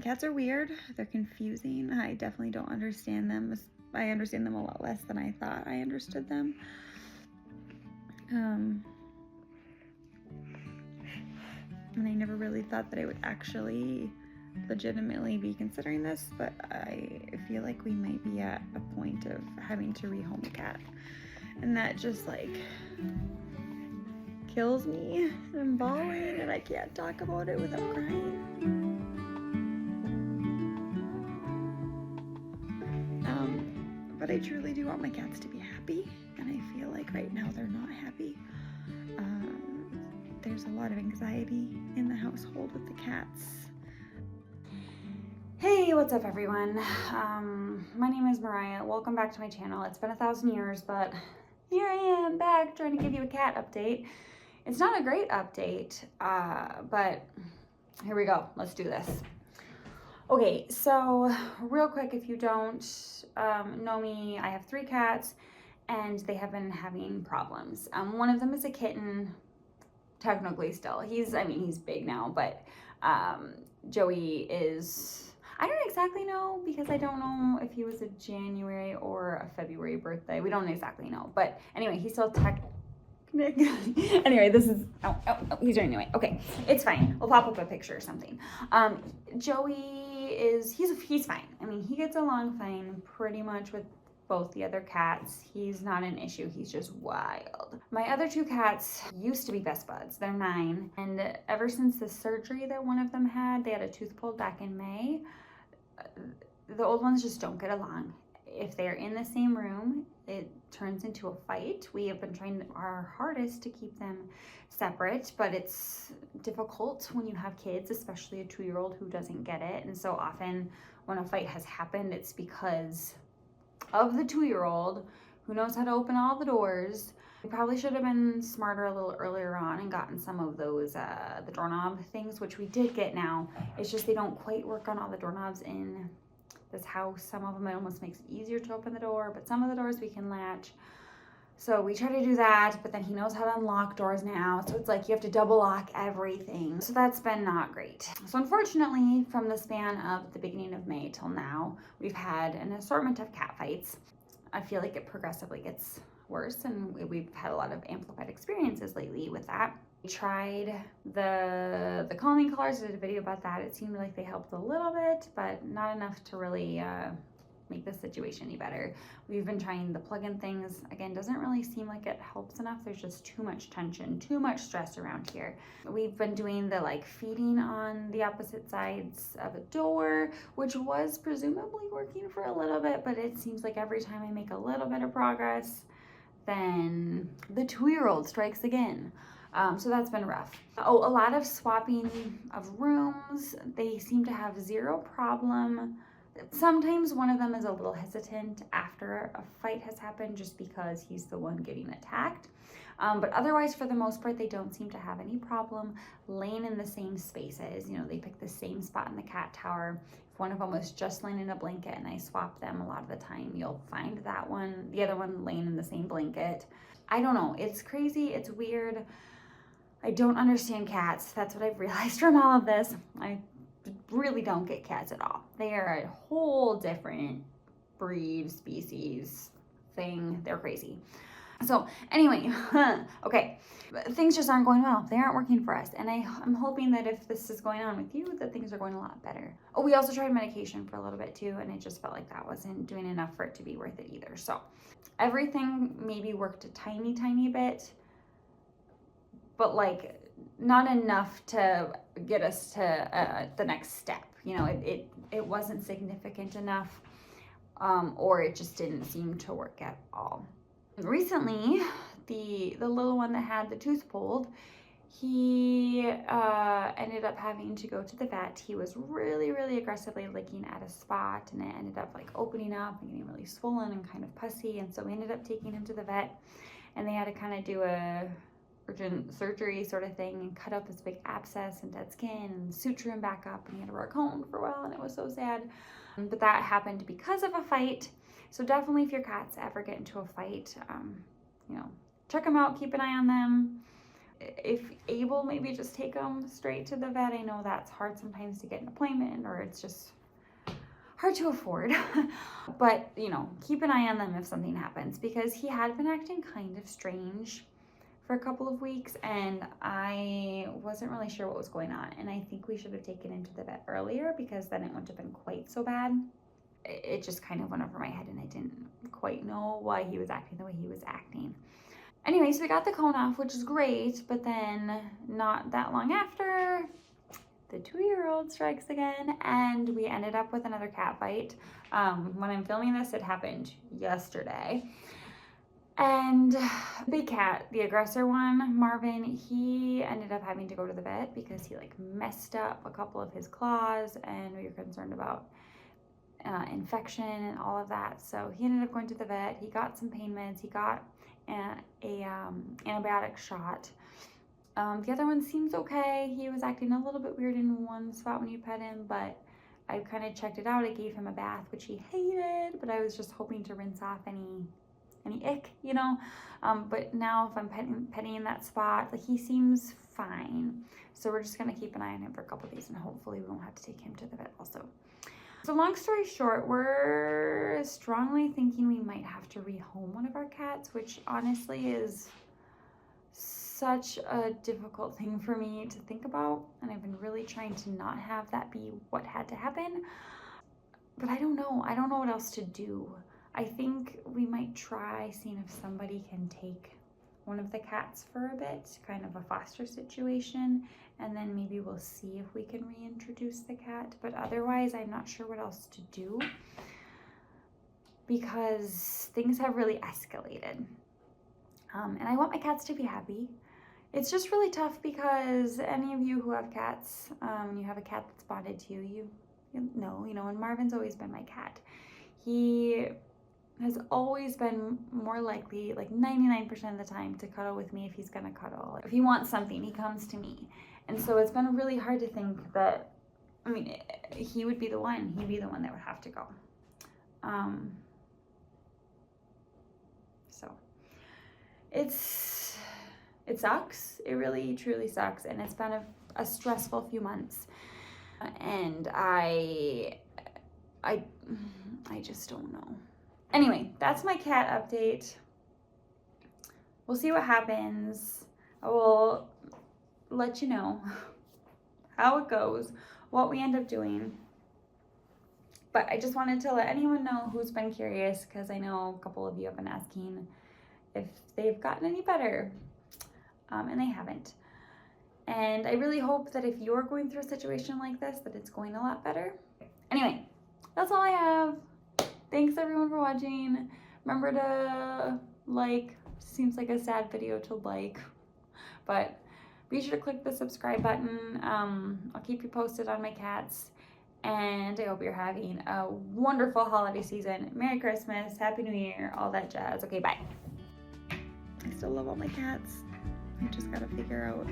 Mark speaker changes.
Speaker 1: Cats are weird. They're confusing. I definitely don't understand them. I understand them a lot less than I thought I understood them. And I never really thought that I would actually legitimately be considering this, but I feel like we might be at a point of having to rehome a cat. And that just like kills me. I'm bawling and I can't talk about it without crying. But I truly do want my cats to be happy, and I feel like right now they're not happy. There's a lot of anxiety in the household with the cats. Hey, what's up everyone? My name is Mariah. Welcome back to my channel. It's been 1,000 years, but here I am back trying to give you a cat update. It's not a great update, but here we go. Let's do this. Okay, so real quick, if you don't know me, I have 3 cats and they have been having problems. One of them is a kitten, technically still. He's big now, but Joey is, I don't exactly know because I don't know if he was a January or a February birthday. We don't exactly know, but anyway, he's still anyway, this is, he's running away. Okay, it's fine. We'll pop up a picture or something. Joey is, he's fine. I mean, he gets along fine pretty much with both the other cats. He's not an issue. He's just wild. My other 2 cats used to be best buds. They're 9. And ever since the surgery that one of them had, they had a tooth pulled back in May. The old ones just don't get along. If they're in the same room, it turns into a fight. We have been trying our hardest to keep them separate, but it's difficult when you have kids, especially a 2-year-old who doesn't get it. And so often when a fight has happened, it's because of the 2-year-old who knows how to open all the doors. We probably should have been smarter a little earlier on and gotten some of those, the doorknob things, which we did get now. It's just they don't quite work on all the doorknobs in this house. Some of them, it almost makes it easier to open the door, but some of the doors we can latch. So we try to do that, but then he knows how to unlock doors now. So it's like you have to double lock everything. So that's been not great. So unfortunately, from the span of the beginning of May till now, we've had an assortment of cat fights. I feel like it progressively gets worse, and we've had a lot of amplified experiences lately with that. We tried the calming collars. I did a video about that. It seemed like they helped a little bit, but not enough to really make the situation any better. We've been trying the plug-in things. Again, doesn't really seem like it helps enough. There's just too much tension, too much stress around here. We've been doing the like feeding on the opposite sides of a door, which was presumably working for a little bit, but it seems like every time I make a little bit of progress, then the 2-year-old strikes again. So that's been rough. Oh, a lot of swapping of rooms. They seem to have 0 problem. Sometimes one of them is a little hesitant after a fight has happened just because he's the one getting attacked. But otherwise, for the most part, they don't seem to have any problem laying in the same spaces. You know, they pick the same spot in the cat tower. If one of them was just laying in a blanket and I swap them, a lot of the time you'll find that one, the other one laying in the same blanket. I don't know. It's crazy. It's weird. I don't understand cats. That's what I've realized from all of this. I really don't get cats at all. They are a whole different breed, species, thing. They're crazy. So anyway, okay, things just aren't going well. They aren't working for us. And I'm hoping that if this is going on with you, that things are going a lot better. Oh, we also tried medication for a little bit too, and it just felt like that wasn't doing enough for it to be worth it either. So everything maybe worked a tiny, tiny bit, but like not enough to get us to the next step. You know, it wasn't significant enough, or it just didn't seem to work at all. Recently, the little one that had the tooth pulled, he ended up having to go to the vet. He was really, really aggressively licking at a spot, and it ended up like opening up and getting really swollen and kind of pussy. And so we ended up taking him to the vet, and they had to kind of do a urgent surgery sort of thing and cut out this big abscess and dead skin and suture him back up, and he had to work home for a while, and it was so sad. But that happened because of a fight. So definitely, if your cats ever get into a fight, you know, check them out, keep an eye on them. if able, maybe just take them straight to the vet. I know that's hard sometimes to get an appointment, or it's just hard to afford. But, you know, keep an eye on them if something happens, because he had been acting kind of strange for a couple of weeks, and I wasn't really sure what was going on. And I think we should have taken him to the vet earlier, because then it wouldn't have been quite so bad. It just kind of went over my head, and I didn't quite know why he was acting the way he was acting. Anyway, so we got the cone off, which is great, but then not that long after, the 2-year-old strikes again, and we ended up with another cat bite. When I'm filming this, it happened yesterday. And big cat, the aggressor one, Marvin, he ended up having to go to the vet because he like messed up a couple of his claws, and we were concerned about infection and all of that. So he ended up going to the vet. He got some pain meds. He got a antibiotic shot. The other one seems okay. He was acting a little bit weird in one spot when you pet him, but I kind of checked it out. I gave him a bath, which he hated, but I was just hoping to rinse off any ick, you know. But now if I'm petting in that spot, like, he seems fine. So we're just gonna keep an eye on him for a couple of days, and hopefully we won't have to take him to the vet also. So long story short, we're strongly thinking we might have to rehome one of our cats, which honestly is such a difficult thing for me to think about. And I've been really trying to not have that be what had to happen. But I don't know. I don't know what else to do. I think we might try seeing if somebody can take one of the cats for a bit, kind of a foster situation, and then maybe we'll see if we can reintroduce the cat. But otherwise, I'm not sure what else to do, because things have really escalated. And I want my cats to be happy. It's just really tough because any of you who have cats, you have a cat that's bonded to you, you know, and Marvin's always been my cat. He has always been more likely, like 99% of the time, to cuddle with me if he's gonna cuddle. If he wants something, he comes to me. And so it's been really hard to think that, I mean, he would be the one, he'd be the one that would have to go. So it sucks. It really, truly sucks. And it's been a stressful few months. And I just don't know. Anyway, that's my cat update. We'll see what happens. I will let you know how it goes, what we end up doing. But I just wanted to let anyone know who's been curious, because I know a couple of you have been asking if they've gotten any better, and they haven't. And I really hope that if you're going through a situation like this, that it's going a lot better. Anyway, that's all I have. Thanks everyone for watching. Remember to like. Seems like a sad video to like, but be sure to click the subscribe button. I'll keep you posted on my cats, and I hope you're having a wonderful holiday season. Merry Christmas, Happy New Year, all that jazz. Okay, bye. I still love all my cats. I just gotta figure out